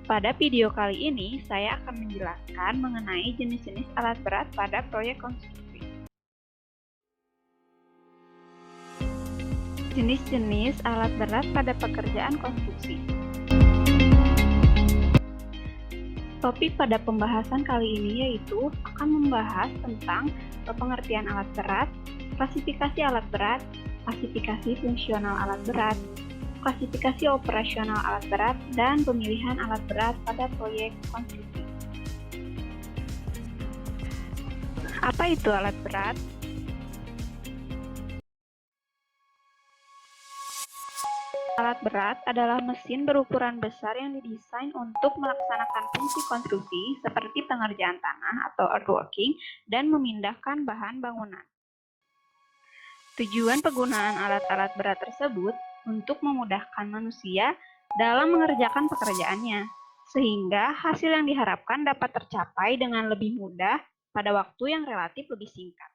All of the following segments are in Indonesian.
Pada video kali ini, saya akan menjelaskan mengenai jenis-jenis alat berat pada proyek konstruksi. Jenis-jenis alat berat pada pekerjaan konstruksi. Topik pada pembahasan kali ini yaitu akan membahas tentang pengertian alat berat, klasifikasi alat berat, klasifikasi fungsional alat berat, klasifikasi operasional alat berat, dan pemilihan alat berat pada proyek konstruksi. Apa itu alat berat? Alat berat adalah mesin berukuran besar yang didesain untuk melaksanakan fungsi konstruksi seperti pengerjaan tanah atau earthworking dan memindahkan bahan bangunan. Tujuan penggunaan alat-alat berat tersebut untuk memudahkan manusia dalam mengerjakan pekerjaannya, sehingga hasil yang diharapkan dapat tercapai dengan lebih mudah pada waktu yang relatif lebih singkat.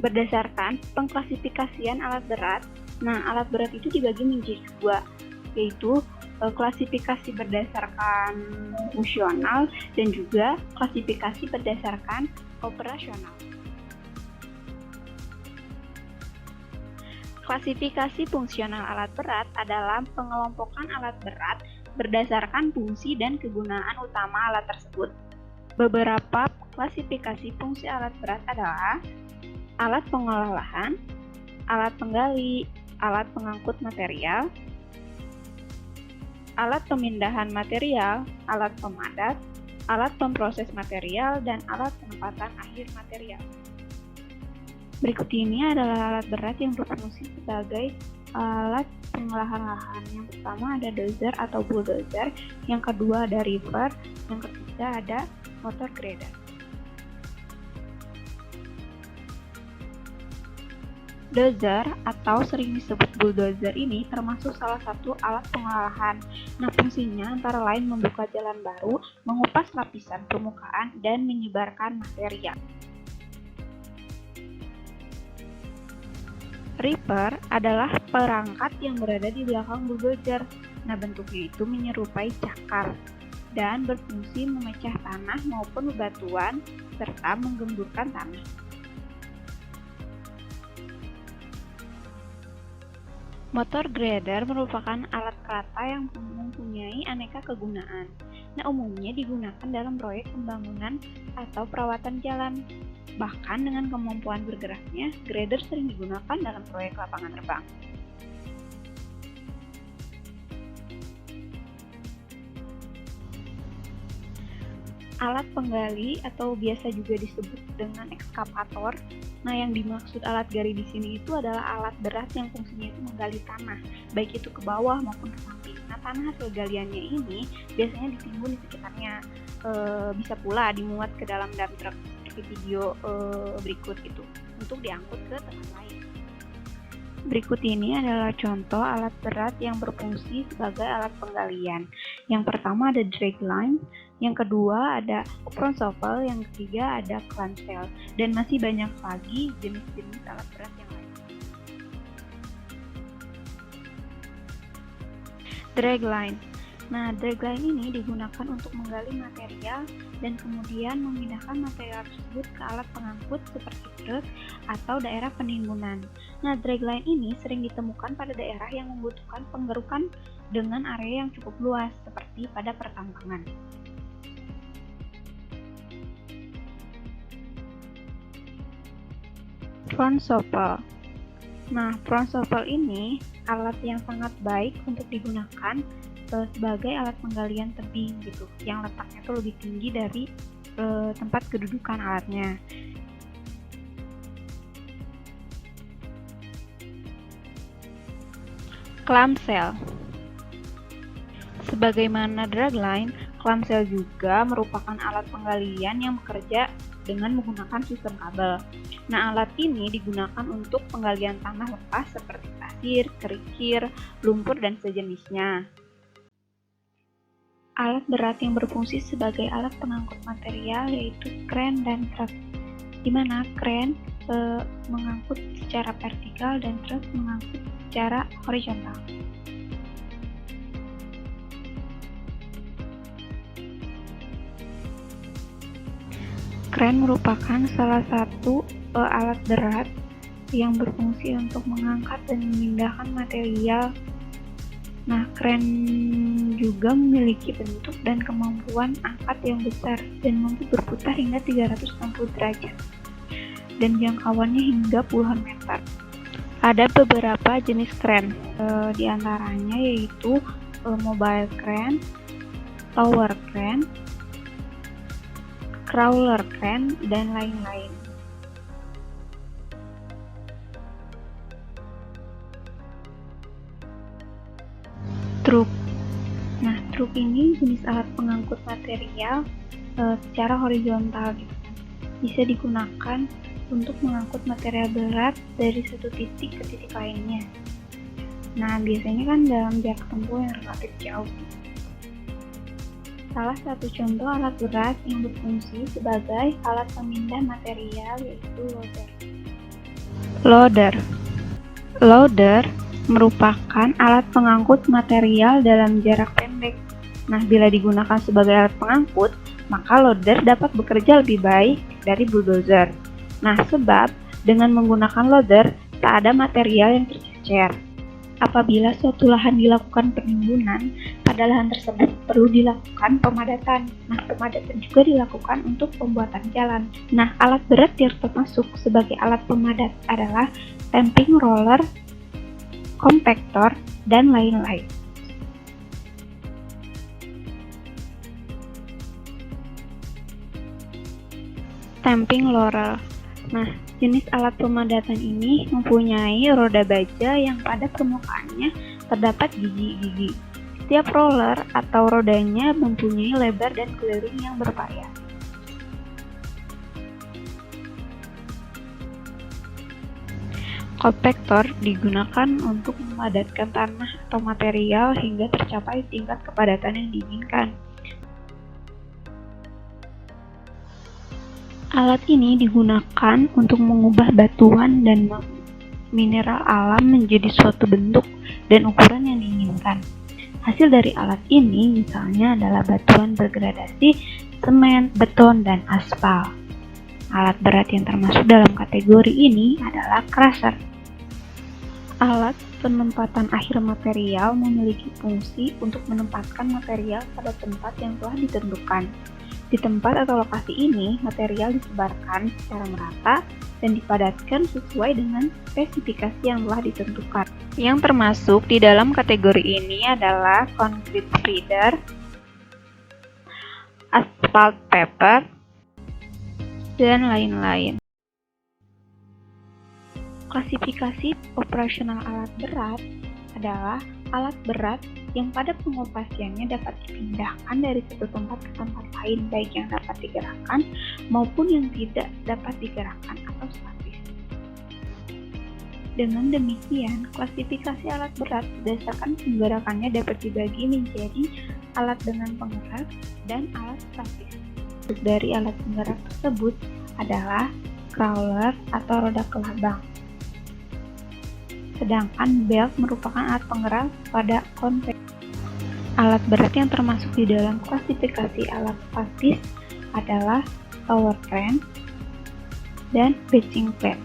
Berdasarkan pengklasifikasian alat berat, alat berat itu dibagi menjadi dua, yaitu klasifikasi berdasarkan fungsional dan juga klasifikasi berdasarkan operasional. Klasifikasi fungsional alat berat adalah pengelompokan alat berat berdasarkan fungsi dan kegunaan utama alat tersebut. Beberapa klasifikasi fungsi alat berat adalah alat pengolah lahan, alat penggali, alat pengangkut material, alat pemindahan material, alat pemadat, alat pemproses material, dan alat penempatan akhir material. Berikut ini adalah alat berat yang berfungsi sebagai alat pengolahan lahan. Yang pertama ada dozer atau bulldozer, yang kedua ada reaper, yang ketiga ada motor grader. Dozer atau sering disebut bulldozer ini termasuk salah satu alat pengolahan. Fungsinya antara lain membuka jalan baru, mengupas lapisan permukaan, dan menyebarkan material. Reaper adalah perangkat yang berada di belakang bulldozer. Bentuknya itu menyerupai cakar dan berfungsi memecah tanah maupun bebatuan serta menggemburkan tanah. Motor grader merupakan alat kerata yang mempunyai aneka kegunaan. Umumnya digunakan dalam proyek pembangunan atau perawatan jalan. Bahkan dengan kemampuan bergeraknya, grader sering digunakan dalam proyek lapangan terbang. Alat penggali atau biasa juga disebut dengan ekskavator. Yang dimaksud alat gali di sini itu adalah alat berat yang fungsinya itu menggali tanah, baik itu ke bawah maupun ke samping. Tanah hasil galiannya ini biasanya ditimbun di sekitarnya. Bisa pula dimuat ke dalam dump truck seperti video berikut itu untuk diangkut ke tempat lain. Berikut ini adalah contoh alat berat yang berfungsi sebagai alat penggalian. Yang pertama ada dragline, yang kedua ada front shovel, yang ketiga ada clamshell, dan masih banyak lagi jenis-jenis alat berat yang lain. Dragline. Dragline ini digunakan untuk menggali material dan kemudian memindahkan material tersebut ke alat pengangkut seperti truk atau daerah penimbunan. Dragline ini sering ditemukan pada daerah yang membutuhkan penggerukan dengan area yang cukup luas seperti pada pertambangan. Front shovel. Front shovel ini alat yang sangat baik untuk digunakan sebagai alat penggalian tebing gitu, yang letaknya tuh lebih tinggi dari tempat kedudukan alatnya. Clamshell. Sebagaimana dragline, clamshell juga merupakan alat penggalian yang bekerja dengan menggunakan sistem kabel. Alat ini digunakan untuk penggalian tanah lepas seperti pasir, kerikil, lumpur, dan sejenisnya. Alat berat yang berfungsi sebagai alat pengangkut material yaitu kren dan truk, di mana kren mengangkut secara vertikal dan truk mengangkut secara horizontal. Kren merupakan salah satu alat berat yang berfungsi untuk mengangkat dan memindahkan material. Nah, kren juga memiliki bentuk dan kemampuan angkat yang besar dan mampu berputar hingga 360 derajat dan jangkauannya hingga puluhan meter. Ada beberapa jenis kren, di antaranya yaitu mobile crane, tower crane, crawler crane, dan lain-lain. Truk. Nah, truk ini jenis alat pengangkut material secara horizontal gitu. Bisa digunakan untuk mengangkut material berat dari satu titik ke titik lainnya. Nah, biasanya kan dalam jarak tempuh yang relatif jauh. Salah satu contoh alat berat yang berfungsi sebagai alat pemindah material yaitu loader. Loader merupakan alat pengangkut material dalam jarak pendek. Nah, bila digunakan sebagai alat pengangkut, maka loader dapat bekerja lebih baik dari bulldozer. Nah, sebab dengan menggunakan loader, tak ada material yang tercecer. Apabila suatu lahan dilakukan penimbunan, pada lahan tersebut perlu dilakukan pemadatan. Nah, pemadatan juga dilakukan untuk pembuatan jalan. Nah, alat berat yang termasuk sebagai alat pemadat adalah stamping roller, kompaktor, dan lain-lain. Stamping roller. Nah, jenis alat pemadatan ini mempunyai roda baja yang pada permukaannya terdapat gigi-gigi. Setiap roller atau rodanya mempunyai lebar dan keliling yang bervariasi. Kompaktor digunakan untuk memadatkan tanah atau material hingga tercapai tingkat kepadatan yang diinginkan. Alat ini digunakan untuk mengubah batuan dan mineral alam menjadi suatu bentuk dan ukuran yang diinginkan. Hasil dari alat ini misalnya adalah batuan bergradasi, semen, beton, dan aspal. Alat berat yang termasuk dalam kategori ini adalah crusher. Alat penempatan akhir material memiliki fungsi untuk menempatkan material pada tempat yang telah ditentukan. Di tempat atau lokasi ini, material disebarkan secara merata dan dipadatkan sesuai dengan spesifikasi yang telah ditentukan. Yang termasuk di dalam kategori ini adalah concrete spreader, asphalt pepper, dan lain-lain. Klasifikasi operasional alat berat adalah alat berat yang pada pengoperasiannya dapat dipindahkan dari satu tempat ke tempat lain, baik yang dapat digerakkan maupun yang tidak dapat digerakkan atau statis. Dengan demikian, klasifikasi alat berat berdasarkan penggerakannya dapat dibagi menjadi alat dengan penggerak dan alat statis. Dari alat penggerak tersebut adalah crawler atau roda kelabang. Sedangkan belt merupakan alat penggerak pada konveks. Alat berat yang termasuk di dalam klasifikasi alat statis adalah tower crane dan batching plate.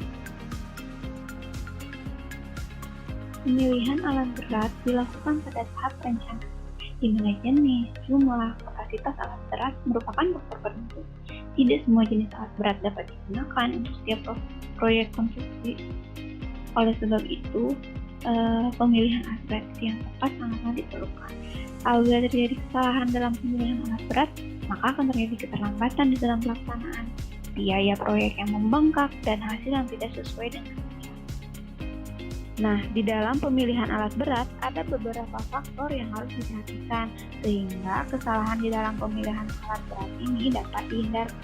Pemilihan alat berat dilakukan pada tahap perencanaan, di mana jenis, jumlah, kapasitas alat berat merupakan faktor penentu. Tidak semua jenis alat berat dapat digunakan untuk setiap proyek konstruksi. Oleh sebab itu, pemilihan alat berat yang tepat sangat diperlukan. Apabila terjadi kesalahan dalam pemilihan alat berat, maka akan terjadi keterlambatan di dalam pelaksanaan, biaya proyek yang membengkak, dan hasil yang tidak sesuai dengan rencana. Nah, di dalam pemilihan alat berat, ada beberapa faktor yang harus diperhatikan, sehingga kesalahan di dalam pemilihan alat berat ini dapat dihindari.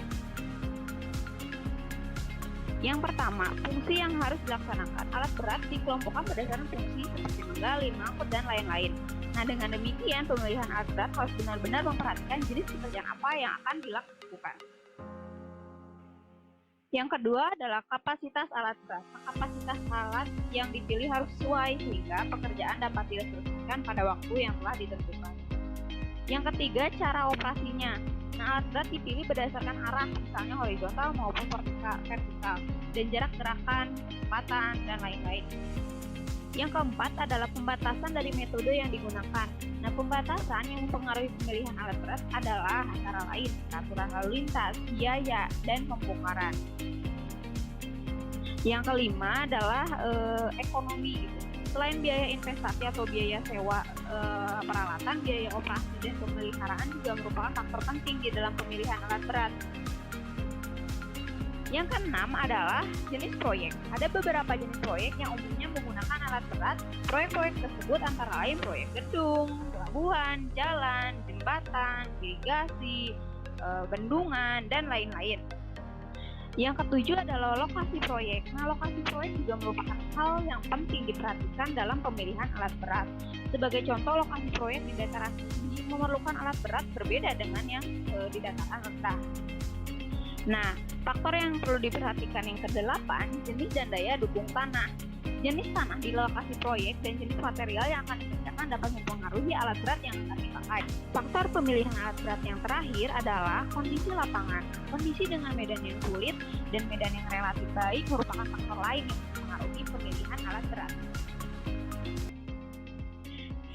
Yang pertama, fungsi yang harus dilaksanakan. Alat berat dikelompokkan berdasarkan fungsi seperti menggali, mengangkut, dan lain-lain. Nah, dengan demikian, pemilihan alat berat harus benar-benar memperhatikan jenis pekerjaan apa yang akan dilakukan. Yang kedua adalah kapasitas alat berat. Kapasitas alat yang dipilih harus sesuai sehingga pekerjaan dapat diselesaikan pada waktu yang telah ditentukan. Yang ketiga, cara operasinya. Nah, alat berat dipilih berdasarkan arah, misalnya horizontal maupun vertikal, dan jarak gerakan, kecepatan, dan lain-lain. Yang keempat adalah pembatasan dari metode yang digunakan. Nah, pembatasan yang mempengaruhi pemilihan alat berat adalah antara lain peraturan lalu lintas, biaya, dan pembongkaran. Yang kelima adalah ekonomi. Selain biaya investasi atau biaya sewa peralatan, biaya operasi dan pemeliharaan juga merupakan faktor penting di dalam pemilihan alat berat. Yang keenam adalah jenis proyek. Ada beberapa jenis proyek yang umumnya menggunakan alat berat. Proyek-proyek tersebut antara lain proyek gedung, pelabuhan, jalan, jembatan, irigasi, bendungan, dan lain-lain. Yang ketujuh adalah lokasi proyek. Nah, lokasi proyek juga merupakan hal yang penting diperhatikan dalam pemilihan alat berat. Sebagai contoh, lokasi proyek di dataran tinggi memerlukan alat berat berbeda dengan yang di dataran rendah. Nah, faktor yang perlu diperhatikan yang kedelapan, jenis dan daya dukung tanah. Jenis tanah di lokasi proyek dan jenis material yang akan dikerjakan dapat mempengaruhi alat berat yang akan dipakai. Faktor pemilihan alat berat yang terakhir adalah kondisi lapangan. Kondisi dengan medan yang sulit dan medan yang relatif baik merupakan faktor lain yang mempengaruhi pemilihan alat berat.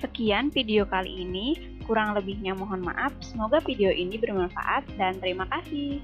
Sekian video kali ini, kurang lebihnya mohon maaf. Semoga video ini bermanfaat dan terima kasih.